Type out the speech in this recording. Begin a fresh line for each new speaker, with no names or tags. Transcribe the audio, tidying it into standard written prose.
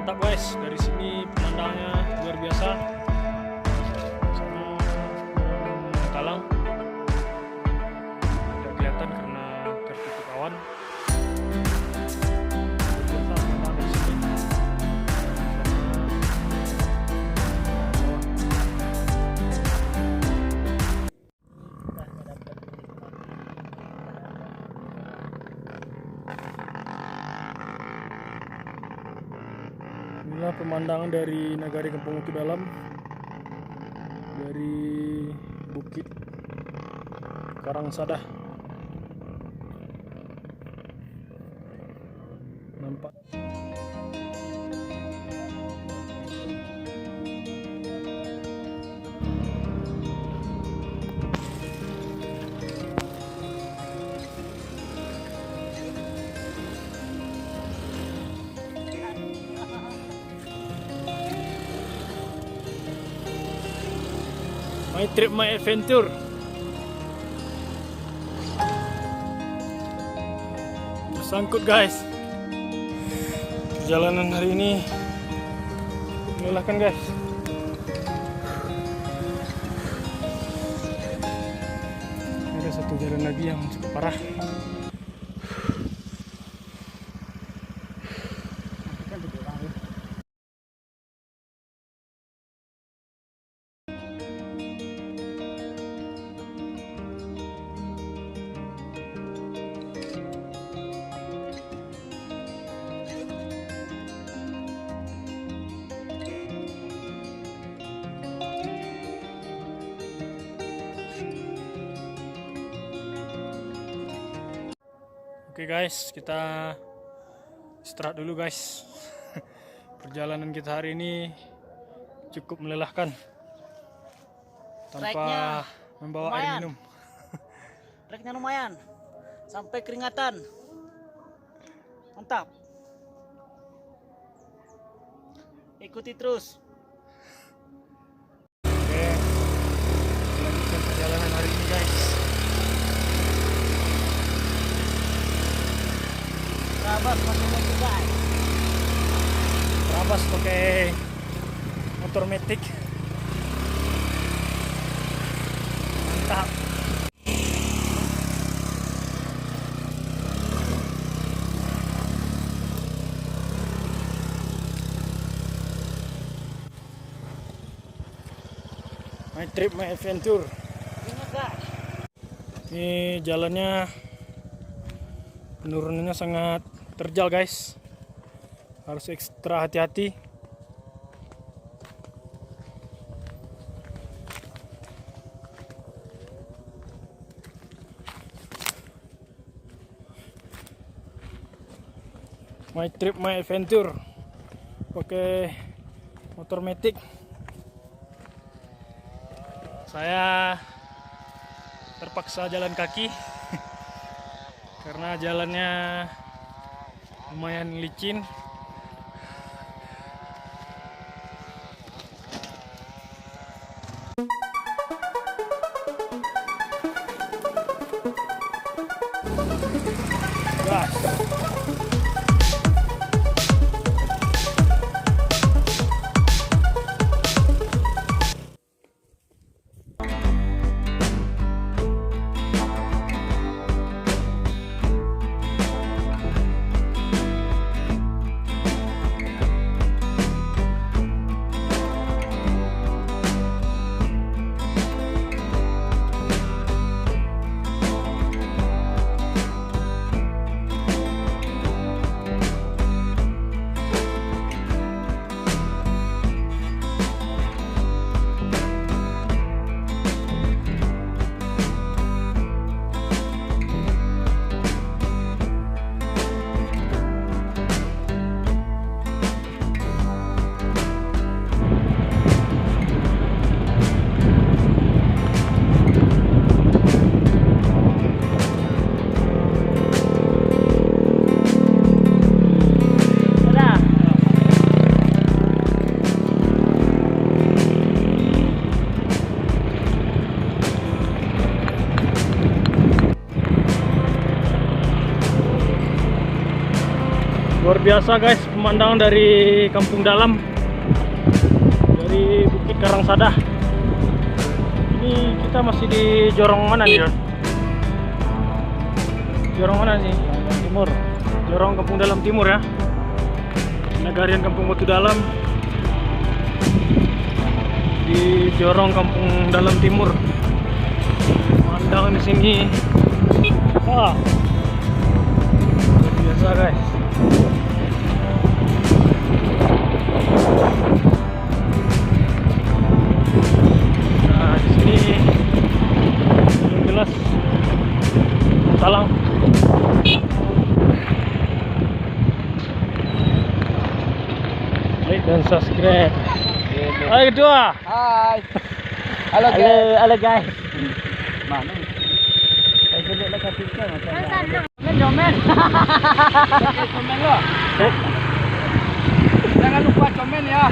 Mantap guys, dari sini pemandangannya luar biasa. Sana Talang tidak kelihatan karena tertutup awan. Biasa pemandangan dari sini. Inilah pemandangan dari Nagari Kampung Mutu Dalam, dari Bukit Karangsadah. Nampak. My trip, my adventure. Tersangkut guys. Perjalanan hari ini melelahkan guys. Ada satu jalan lagi yang cukup parah. Oke guys, kita istirahat dulu guys. Perjalanan kita hari ini cukup melelahkan tanpa
Treknya
membawa
lumayan.
air minum.
Treknya lumayan, sampai keringatan. Mantap. Ikuti terus.
Oke, lanjutkan perjalanan hari ini guys.
Terabas pakai motor guys.
Terabas pakai motor metik. Mantap. My trip, my adventure.
Ingat guys.
Ini jalannya penurunannya sangat terjal guys. Harus ekstra hati-hati. My trip, my adventure. Pakai motor metik. Saya terpaksa jalan kaki karena jalannya lumayan licin. Gas. biasa guys, pemandangan dari Kampung Dalam, dari Bukit Karangsadah. Ini kita masih di jorong mana nih, Don? Jorong mana sih? Timur. Jorong Kampung Dalam Timur ya. Nagarian Kampung Batu Dalam. Di jorong Kampung Dalam Timur. Pemandangan di sini. Wah. Luar biasa guys. Nah, di sini belum jelas talang. Like dan subscribe. Hai kedua.
Hai. Halo guys. Mana? Saya duduk dekat situ macam. Jomen. Jomen lo. Jangan lupa komen ya.